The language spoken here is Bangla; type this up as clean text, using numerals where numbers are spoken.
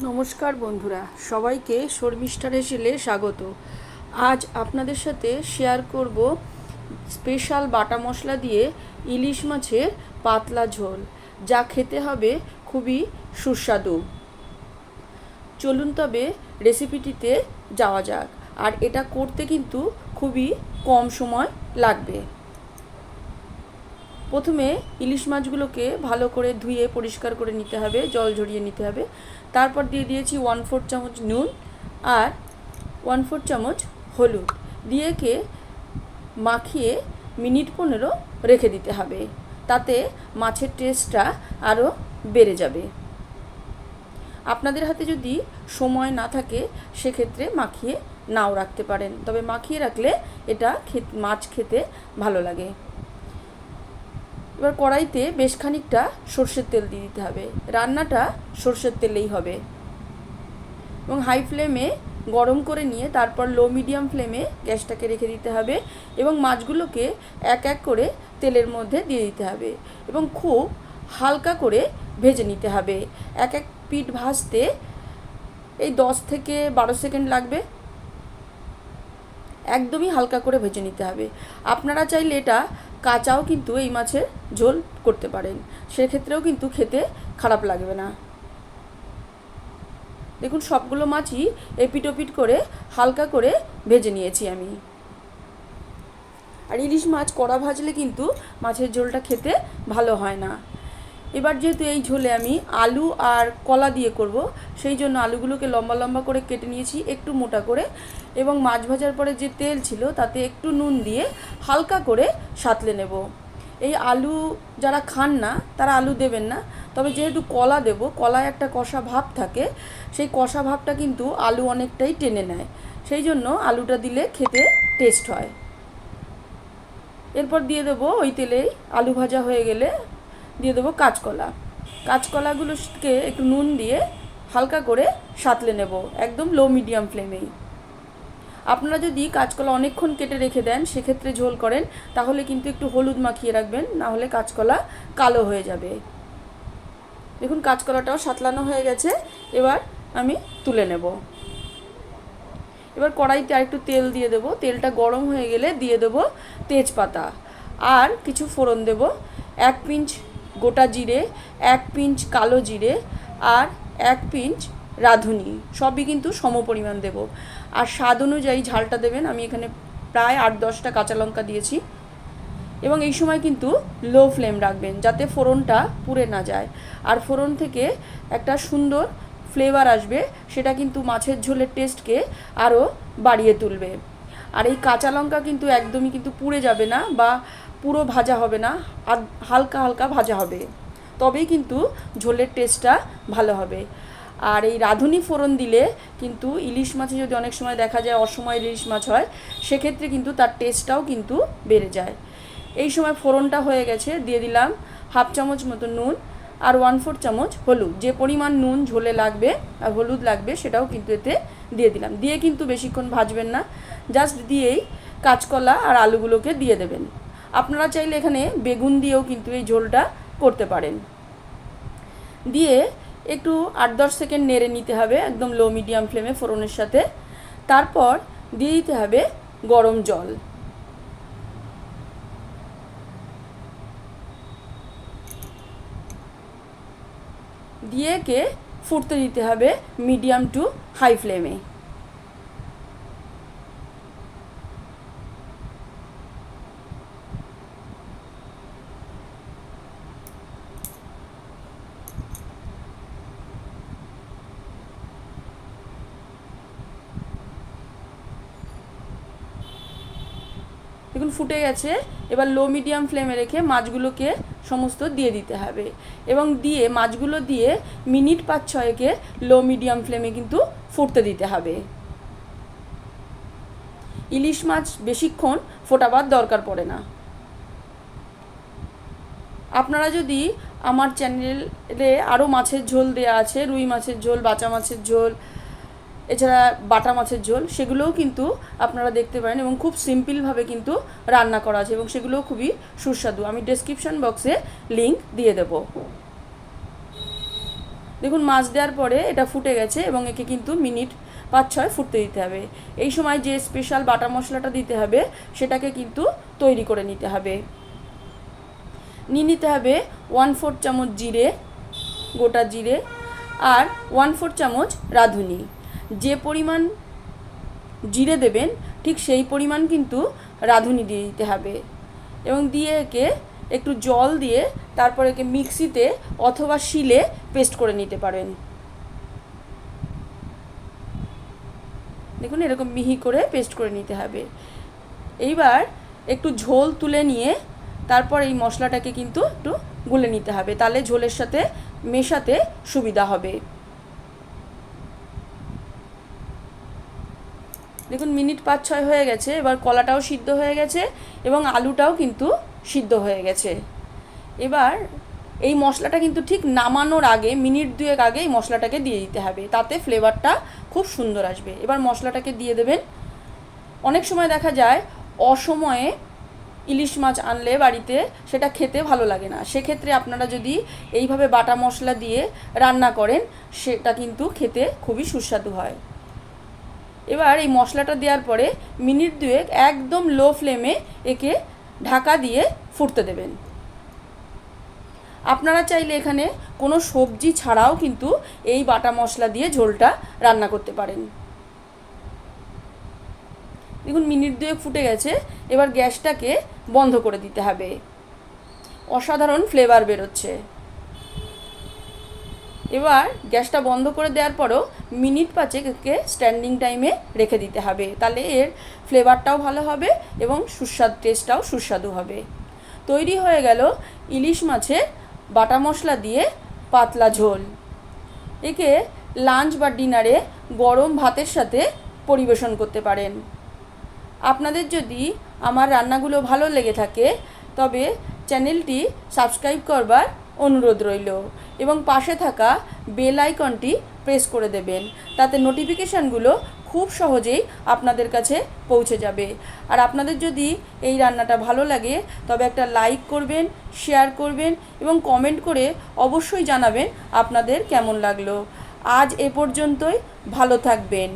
নমস্কার বন্ধুরা, সবাইকে শর্মিষ্ঠা রেসিপিতে স্বাগত। আজ আপনাদের সাথে শেয়ার করব স্পেশাল বাটা মশলা দিয়ে ইলিশ মাছের পাতলা ঝোল, যা খেতে হবে খুবই সুস্বাদু। চলুন তবে রেসিপিটিতে যাওয়া যাক। আর এটা করতে কিন্তু খুবই কম সময় লাগবে। প্রথমে ইলিশ মাছগুলোকে ভালো করে ধুয়ে পরিষ্কার করে নিতে হবে, জল ঝরিয়ে নিতে হবে। তারপর দিয়ে দিয়েছি 1/4 চামচ নুন আর 1/4 চামচ হলুদ দিয়ে মাখিয়ে মিনিট 15 রেখে দিতে হবে। তাতে মাছের টেস্টটা আরও বেড়ে যাবে। আপনাদের হাতে যদি সময় না থাকে সেক্ষেত্রে মাখিয়ে নাও রাখতে পারেন, তবে মাখিয়ে রাখলে এটা মাছ খেতে ভালো লাগে। এবার কড়াইতে বেশ খানিকটা সর্ষের তেল দিয়ে দিতে হবে। রান্নাটা সর্ষের তেলেই হবে এবং হাই ফ্লেমে গরম করে নিয়ে তারপর লো মিডিয়াম ফ্লেমে গ্যাসটাকে রেখে দিতে হবে এবং মাছগুলোকে এক এক করে তেলের মধ্যে দিয়ে দিতে হবে এবং খুব হালকা করে ভেজে নিতে হবে। এক এক পিঠ ভাজতে এই 10 থেকে 12 সেকেন্ড লাগবে। একদমই হালকা করে ভেজে নিতে হবে। আপনারা চাইলে এটা কাঁচাও কিন্তু এই মাছের ঝোল করতে পারেন, সেক্ষেত্রেও কিন্তু খেতে খারাপ লাগবে না। দেখুন, সবগুলো মাছই এপিটোপিট করে হালকা করে ভেজে নিয়েছি আমি। আর ইলিশ মাছ কড়া ভাজলে কিন্তু মাছের ঝোলটা খেতে ভালো হয় না। এবার যেহেতু এই ঝোলে আমি আলু আর কলা দিয়ে করব, সেই জন্য আলুগুলোকে লম্বা লম্বা করে কেটে নিয়েছি একটু মোটা করে এবং মাছ ভাজার পরে যে তেল ছিল তাতে একটু নুন দিয়ে হালকা করে সাঁতলে নেব। এই আলু যারা খান না তারা আলু দেবেন না, তবে যেহেতু কলা দেব, কলায় একটা কষা ভাব থাকে, সেই কষা ভাবটা কিন্তু আলু অনেকটাই টেনে নেয়, সেই জন্য আলুটা দিলে খেতে টেস্ট হয়। এরপর দিয়ে দেবো ওই তেলেই, আলু ভাজা হয়ে গেলে দিয়ে দেবো কাঁচকলা। কাঁচকলাগুলোকে একটু নুন দিয়ে হালকা করে সাঁতলে নেব, একদম লো মিডিয়াম ফ্লেমেই। আপনারা যদি কাঁচকলা অনেকক্ষণ কেটে রেখে দেন, সেক্ষেত্রে ঝোল করেন, তাহলে কিন্তু একটু হলুদ মাখিয়ে রাখবেন, না হলে কাঁচকলা কালো হয়ে যাবে। দেখুন, কাঁচকলাটাও সাঁতলানো হয়ে গেছে। এবার আমি তুলে নেব। এবার কড়াইতে আরেকটু তেল দিয়ে দেবো। তেলটা গরম হয়ে গেলে দিয়ে দেবো তেজপাতা আর কিছু ফোড়ন দেব। 1 পিঞ্চ গোটা জিরে, 1 পিঞ্চ কালো জিরে আর 1 পিঞ্চ রাঁধুনি, সবই কিন্তু সম পরিমাণ দেব। আর স্বাদ অনুযায়ী ঝালটা দেবেন। আমি এখানে প্রায় 8-10টা কাঁচা লঙ্কা দিয়েছি এবং এই সময় কিন্তু লো ফ্লেম রাখবেন যাতে ফোড়নটা পুড়ে না যায়। আর ফোড়ন থেকে একটা সুন্দর ফ্লেভার আসবে, সেটা কিন্তু মাছের ঝোলের টেস্টকে আরও বাড়িয়ে তুলবে। আর এই কাঁচা লঙ্কা কিন্তু একদমই কিন্তু পুড়ে যাবে না বা পুরো ভাজা হবে না, আর হালকা হালকা ভাজা হবে, তবেই কিন্তু ঝোলের টেস্টটা ভালো হবে। আর এই রাঁধুনি ফোড়ন দিলে কিন্তু ইলিশ মাছে যদি অনেক সময় দেখা যায় অসময় ইলিশ মাছ হয়, সেক্ষেত্রে কিন্তু তার টেস্টটাও কিন্তু বেড়ে যায়। এই সময় ফোড়নটা হয়ে গেছে, দিয়ে দিলাম 1/2 চামচ মতো নুন আর 1/4 চামচ হলুদ। যে পরিমাণ নুন ঝোলে লাগবে আর হলুদ লাগবে সেটাও কিন্তু এতে দিয়ে দিলাম। দিয়ে কিন্তু বেশিক্ষণ ভাজবেন না, জাস্ট দিয়েই কাঁচকলা আর আলুগুলোকে দিয়ে দেবেন। আপনারা চাইলে এখানে বেগুন দিয়েও কিন্তু এই ঝোলটা করতে পারেন। দিয়ে একটু 8-10 সেকেন্ড নেড়ে নিতে হবে একদম লো মিডিয়াম ফ্লেমে ফোড়নের সাথে। তারপর দিয়ে দিতে হবে গরম জল। দিয়ে ফুটতে দিতে হবে মিডিয়াম টু হাই ফ্লেমে। দেখুন, ফুটে গেছে। এবার লো মিডিয়াম ফ্লেমে রেখে মাছগুলোকে সমস্ত দিয়ে দিতে হবে এবং দিয়ে মাছগুলো দিয়ে মিনিট 5-6 লো মিডিয়াম ফ্লেমে কিন্তু ফুটতে দিতে হবে। ইলিশ মাছ বেশিক্ষণ ফোটাবার দরকার পড়ে না। আপনারা যদি আমার চ্যানেলে আরও মাছের ঝোল দেওয়া আছে, রুই মাছের ঝোল, বাঁচা মাছের ঝোল, এছাড়া বাটা মাছের ঝোল, সেগুলোও কিন্তু আপনারা দেখতে পারেন এবং খুব সিম্পলভাবে কিন্তু রান্না করা আছে এবং সেগুলোও খুবই সুস্বাদু। আমি ডেসক্রিপশন বক্সে লিঙ্ক দিয়ে দেব। দেখুন মাছ দেওয়ার পরে এটা ফুটে গেছে এবং একে কিন্তু মিনিট 5-6 ফুটতে দিতে হবে। এই সময় যে স্পেশাল বাটা মশলাটা দিতে হবে সেটাকে কিন্তু তৈরি করে নিতে হবে। নিতে হবে 1/4 চামচ জিরে, গোটা জিরে, আর 1/4 চামচ রাঁধুনি। যে পরিমাণ জিরে দেবেন ঠিক সেই পরিমাণ কিন্তু রাঁধুনি দিয়ে দিতে হবে এবং দিয়ে একে একটু জল দিয়ে তারপর একে মিক্সিতে অথবা শিলে পেস্ট করে নিতে পারেন। দেখুন এরকম মিহি করে পেস্ট করে নিতে হবে। এইবার একটু ঝোল তুলে নিয়ে তারপর এই মশলাটাকে কিন্তু একটু গুলে নিতে হবে, তাহলে ঝোলের সাথে মেশাতে সুবিধা হবে। দেখুন মিনিট 5-6 হয়ে গেছে। এবার কলাটাও সিদ্ধ হয়ে গেছে এবং আলুটাও কিন্তু সিদ্ধ হয়ে গেছে। এবার এই মশলাটা কিন্তু ঠিক নামানোর আগে মিনিট 2 আগে এই মশলাটাকে দিয়ে দিতে হবে, তাতে ফ্লেভারটা খুব সুন্দর আসবে। এবার মশলাটাকে দিয়ে দেবেন। অনেক সময় দেখা যায় অসময়ে ইলিশ মাছ আনলে বাড়িতে সেটা খেতে ভালো লাগে না, সেক্ষেত্রে আপনারা যদি এইভাবে বাটা মশলা দিয়ে রান্না করেন সেটা কিন্তু খেতে খুবই সুস্বাদু হয়। এবার এই মশলাটা দেওয়ার পরে মিনিট 2 একদম লো ফ্লেমে একে ঢাকা দিয়ে ফুটতে দেবেন। আপনারা চাইলে এখানে কোনো সবজি ছাড়াও কিন্তু এই বাটা মশলা দিয়ে ঝোলটা রান্না করতে পারেন। দেখুন মিনিট 2 ফুটে গেছে। এবার গ্যাসটাকে বন্ধ করে দিতে হবে। অসাধারণ ফ্লেভার বেরোচ্ছে। এবার গ্যাসটা বন্ধ করে দেওয়ার পরও মিনিট 5 স্ট্যান্ডিং টাইমে রেখে দিতে হবে, তাহলে এর ফ্লেভারটাও ভালো হবে এবং টেস্টটাও সুস্বাদু হবে। তৈরি হয়ে গেল ইলিশ মাছের বাটা মশলা দিয়ে পাতলা ঝোল। একে লাঞ্চ বা ডিনারে গরম ভাতের সাথে পরিবেশন করতে পারেন। আপনাদের যদি আমার রান্নাগুলো ভালো লেগে থাকে তবে চ্যানেলটি সাবস্ক্রাইব করবার অনুরোধ রইল এবং পাশে থাকা বেল আইকনটি প্রেস করে দেবেন, তাতে নোটিফিকেশানগুলো খুব সহজেই আপনাদের কাছে পৌঁছে যাবে। আর আপনাদের যদি এই রান্নাটা ভালো লাগে তবে একটা লাইক করবেন, শেয়ার করবেন এবং কমেন্ট করে অবশ্যই জানাবেন আপনাদের কেমন লাগলো। আজ এ পর্যন্তই, ভালো থাকবেন।